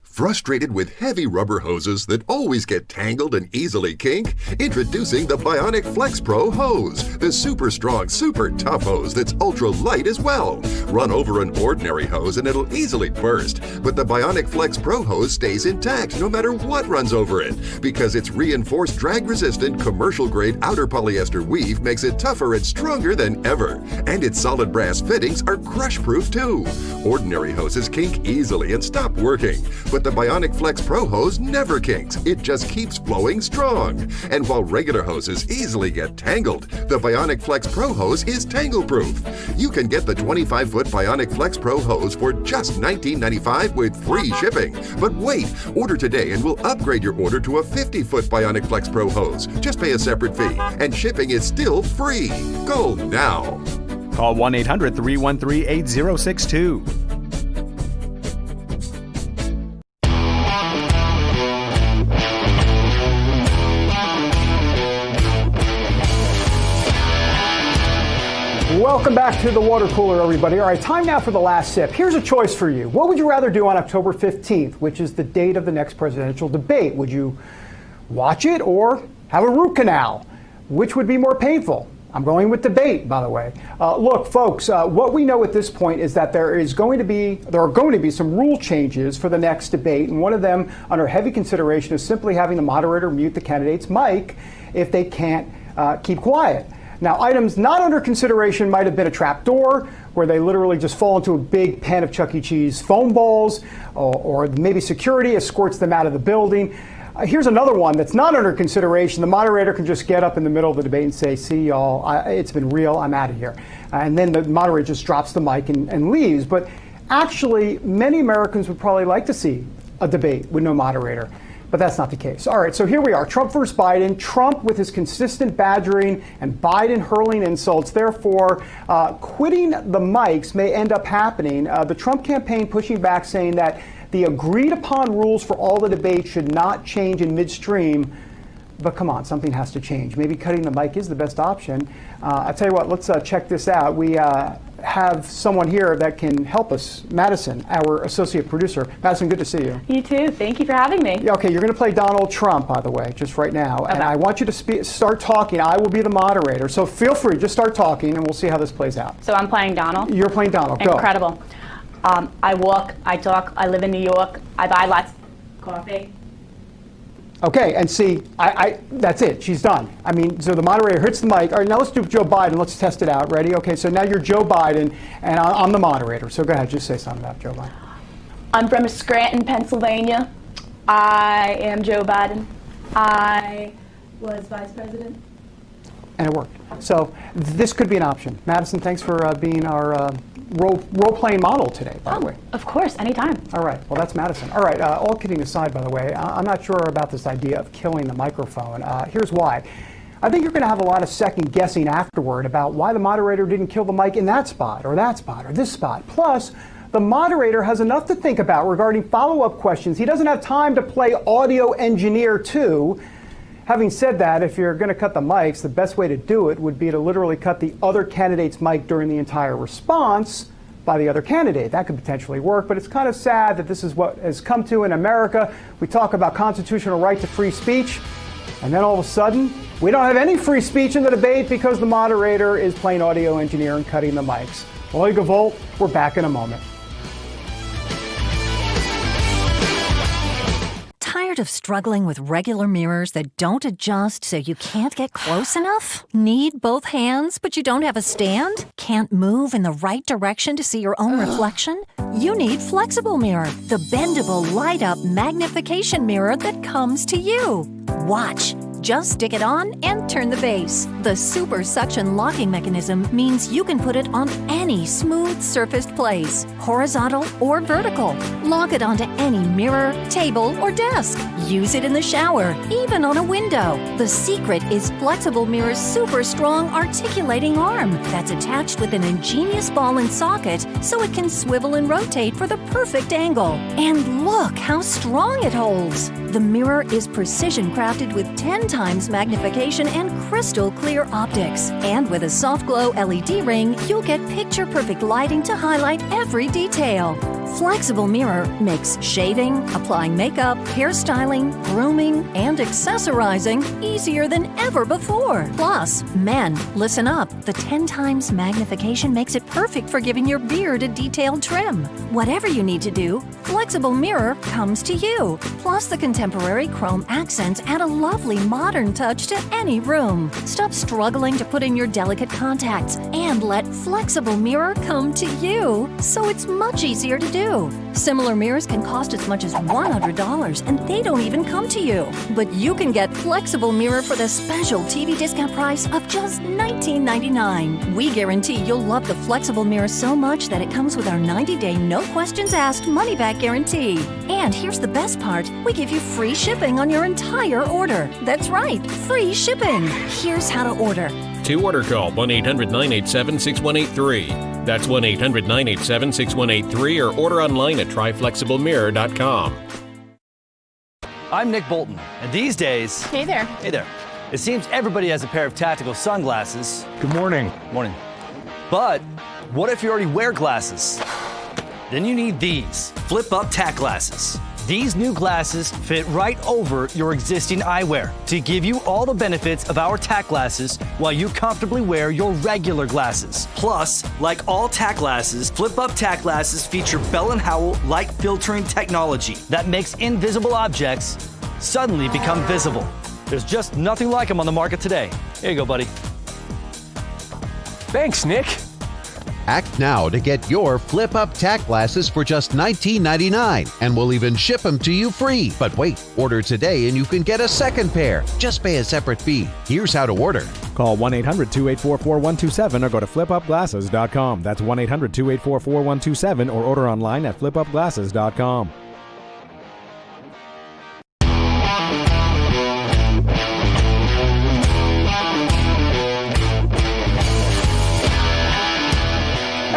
Frustrated with heavy rubber hoses that always get tangled and easily kink? Introducing the Bionic Flex Pro hose, the super strong, super tough hose that's ultra light as well. Run over an ordinary hose and it'll easily burst, but the Bionic Flex Pro hose stays intact no matter what runs over it, because its reinforced drag-resistant commercial-grade outer polyester weave makes it tougher and stronger than ever. And its solid brass fittings are crush-proof too. Ordinary hoses kink easily and stop working, but the Bionic Flex Pro hose never kinks. It just keeps flowing strong. And while regular hoses easily get tangled, the Bionic Flex Pro hose is Tangle Proof. You can get the 25-foot Bionic Flex Pro hose for just $19.95 with free shipping. But wait, order today and we'll upgrade your order to a 50-foot Bionic Flex Pro hose. Just pay a separate fee, and shipping is still free. Go now. Call 1-800-313-8062. Welcome back to the water cooler, everybody. All right, time now for the last sip. Here's a choice for you. What would you rather do on October 15th, which is the date of the next presidential debate? Would you watch it or have a root canal? Which would be more painful? I'm going with debate, by the way. Look, folks, what we know at this point is that there are going to be some rule changes for the next debate, and one of them, under heavy consideration, is simply having the moderator mute the candidate's mic if they can't keep quiet. Now, items not under consideration might have been a trap door, where they literally just fall into a big pan of Chuck E. Cheese foam balls, or maybe security escorts them out of the building. Here's another one that's not under consideration. The moderator can just get up in the middle of the debate and say, see y'all, it's been real, I'm out of here. And then the moderator just drops the mic and leaves. But actually, many Americans would probably like to see a debate with no moderator. But that's not the case. All right, so here we are, Trump versus Biden. Trump with his consistent badgering and Biden hurling insults. Therefore, quitting the mics may end up happening. The Trump campaign pushing back, saying that the agreed upon rules for all the debates should not change in midstream. But come on, something has to change. Maybe cutting the mic is the best option. I'll tell you what, let's check this out. We have someone here that can help us. Madison, our associate producer. Madison, good to see you. You too. Thank you for having me. Yeah, okay, you're going to play Donald Trump, by the way, just right now. Okay. And I want you to start talking. I will be the moderator. So feel free, just start talking, and we'll see how this plays out. So I'm playing Donald? You're playing Donald. Go. Incredible. I walk, I talk, I live in New York, I buy lots of coffee. Okay, and see, that's it. She's done. I mean, so the moderator hits the mic. All right, now let's do Joe Biden. Let's test it out. Ready? Okay, so now you're Joe Biden, and I'm the moderator. So go ahead, just say something about Joe Biden. I'm from Scranton, Pennsylvania. I am Joe Biden. I was vice president. And it worked. So this could be an option. Madison, thanks for being our role-playing model today, by the way. Of course, anytime. All right, well, that's Madison. All right, all kidding aside, by the way, I'm not sure about this idea of killing the microphone. Here's why. I think you're going to have a lot of second guessing afterward about why the moderator didn't kill the mic in that spot, or this spot. Plus, the moderator has enough to think about regarding follow-up questions. He doesn't have time to play audio engineer, too. Having said that, if you're going to cut the mics, the best way to do it would be to literally cut the other candidate's mic during the entire response by the other candidate. That could potentially work, but it's kind of sad that this is what has come to in America. We talk about constitutional right to free speech, and then all of a sudden, we don't have any free speech in the debate because the moderator is playing audio engineer and cutting the mics. Oiga Volt, we're back in a moment. Tired of struggling with regular mirrors that don't adjust so you can't get close enough? Need both hands but you don't have a stand? Can't move in the right direction to see your own reflection? You need Flexible Mirror, the bendable, light-up magnification mirror that comes to you. Watch. Just stick it on and turn the base. The super suction locking mechanism means you can put it on any smooth surfaced place, horizontal or vertical. Lock it onto any mirror, table, or desk. Use it in the shower, even on a window. The secret is Flexible Mirror's super strong articulating arm that's attached with an ingenious ball and socket so it can swivel and rotate for the perfect angle. And look how strong it holds. The mirror is precision crafted with 10 times magnification and crystal clear optics. And with a soft glow LED ring, you'll get picture-perfect lighting to highlight every detail. Flexible Mirror makes shaving, applying makeup, hairstyling, grooming, and accessorizing easier than ever before. Plus, men, listen up. The 10 times magnification makes it perfect for giving your beard a detailed trim. Whatever you need to do, Flexible Mirror comes to you. Plus, the contemporary chrome accents add a lovely modern touch to any room. Stop struggling to put in your delicate contacts and let Flexible Mirror come to you. So it's much easier to do. Similar mirrors can cost as much as $100, and they don't even come to you. But you can get flexible mirror for the special TV discount price of just $19.99. We guarantee you'll love the flexible mirror so much that it comes with our 90-day, no questions asked money-back guarantee. And here's the best part. We give you free shipping on your entire order. That's right, free shipping. Here's how to order. To order, call 1-800-987-6183. That's 1-800-987-6183 or order online at tryflexiblemirror.com. I'm Nick Bolton, and these days... Hey there. Hey there. It seems everybody has a pair of tactical sunglasses. Good morning. Morning. But what if you already wear glasses? Then you need these flip-up tack glasses. These new glasses fit right over your existing eyewear to give you all the benefits of our tack glasses while you comfortably wear your regular glasses. Plus, like all tack glasses, flip-up tack glasses feature Bell & Howell light filtering technology that makes invisible objects suddenly become visible. There's just nothing like them on the market today. Here you go, buddy. Thanks, Nick. Act now to get your flip-up tack glasses for just $19.99, and we'll even ship them to you free. But wait, order today and you can get a second pair. Just pay a separate fee. Here's how to order. Call 1-800-284-4127 or go to flipupglasses.com. That's 1-800-284-4127 or order online at flipupglasses.com.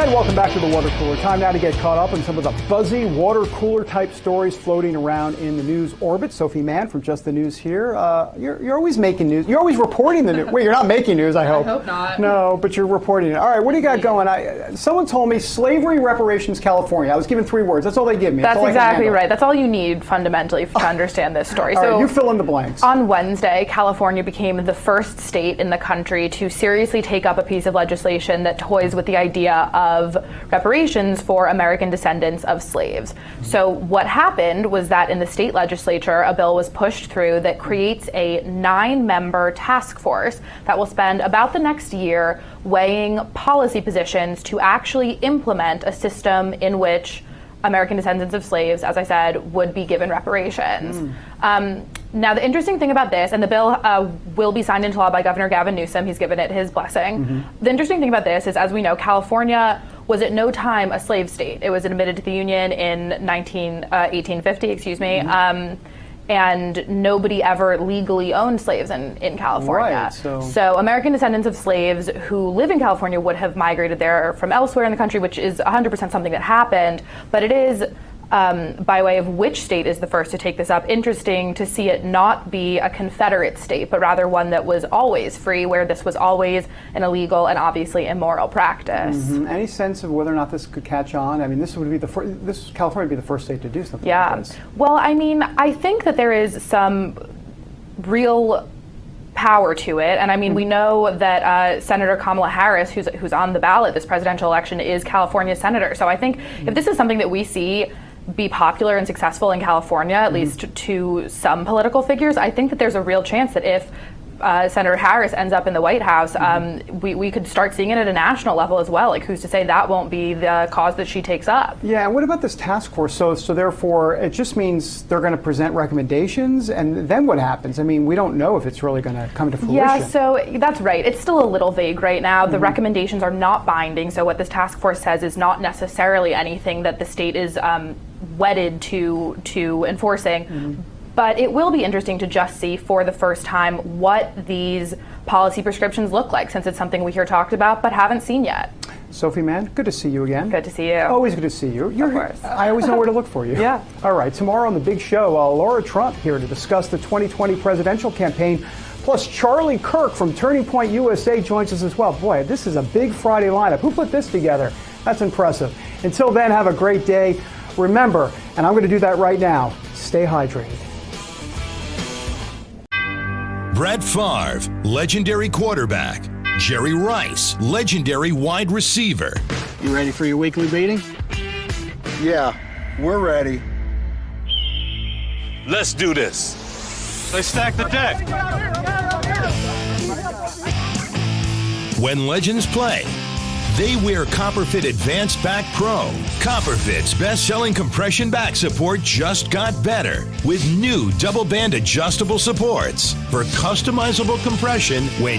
And welcome back to the Water Cooler. Time now to get caught up on some of the buzzy water cooler type stories floating around in the news orbit. Sophie Mann from Just the News here. You're always making news. You're always reporting the news. Wait, you're not making news, I hope. I hope not. No, but you're reporting it. All right, what do you got going? Someone told me slavery reparations California. I was given 3 words. That's all they give me. That's exactly right. That's all you need fundamentally to understand this story. All right, you fill in the blanks. On Wednesday, California became the first state in the country to seriously take up a piece of legislation that toys with the idea of reparations for American descendants of slaves. So what happened was that in the state legislature, a bill was pushed through that creates a 9-member task force that will spend about the next year weighing policy positions to actually implement a system in which American descendants of slaves, as I said, would be given reparations. Now, the interesting thing about this, and the bill will be signed into law by Governor Gavin Newsom. He's given it his blessing. The interesting thing about this is, as we know, California was at no time a slave state. It was admitted to the Union in 1850, and nobody ever legally owned slaves in California. Right, so American descendants of slaves who live in California would have migrated there from elsewhere in the country, which is 100% something that happened, but it is by way of which state is the first to take this up. Interesting to see it not be a Confederate state, but rather one that was always free, where this was always an illegal and obviously immoral practice. Any sense of whether or not this could catch on? I mean, this would be California would be the first state to do something like this. Well, I mean, I think that there is some real power to it, and I mean, we know that Senator Kamala Harris, who's on the ballot this presidential election, is California's senator. So I think if this is something that we see be popular and successful in California, at least to some political figures, I think that there's a real chance that if Senator Harris ends up in the White House, we could start seeing it at a national level as well. Like, who's to say that won't be the cause that she takes up? Yeah, and what about this task force? So therefore, it just means they're going to present recommendations, and then what happens? I mean, we don't know if it's really going to come to fruition. Yeah, so that's right. It's still a little vague right now. The recommendations are not binding, so what this task force says is not necessarily anything that the state is wedded to enforcing. But it will be interesting to just see for the first time what these policy prescriptions look like, since it's something we hear talked about but haven't seen yet. Sophie Mann, good to see you again. Good to see you. Always good to see you. Of course. I always know where to look for you. Yeah. All right, tomorrow on the big show, Laura Trump here to discuss the 2020 presidential campaign. Plus, Charlie Kirk from Turning Point USA joins us as well. Boy, this is a big Friday lineup. Who put this together? That's impressive. Until then, have a great day. Remember, and I'm going to do that right now, stay hydrated. Brett Favre, legendary quarterback. Jerry Rice, legendary wide receiver. You ready for your weekly meeting? Yeah, we're ready. Let's do this. Let's stack the deck. When legends play, They wear CopperFit Advanced Back Pro. CopperFit's best-selling compression back support just got better with new double band adjustable supports for customizable compression when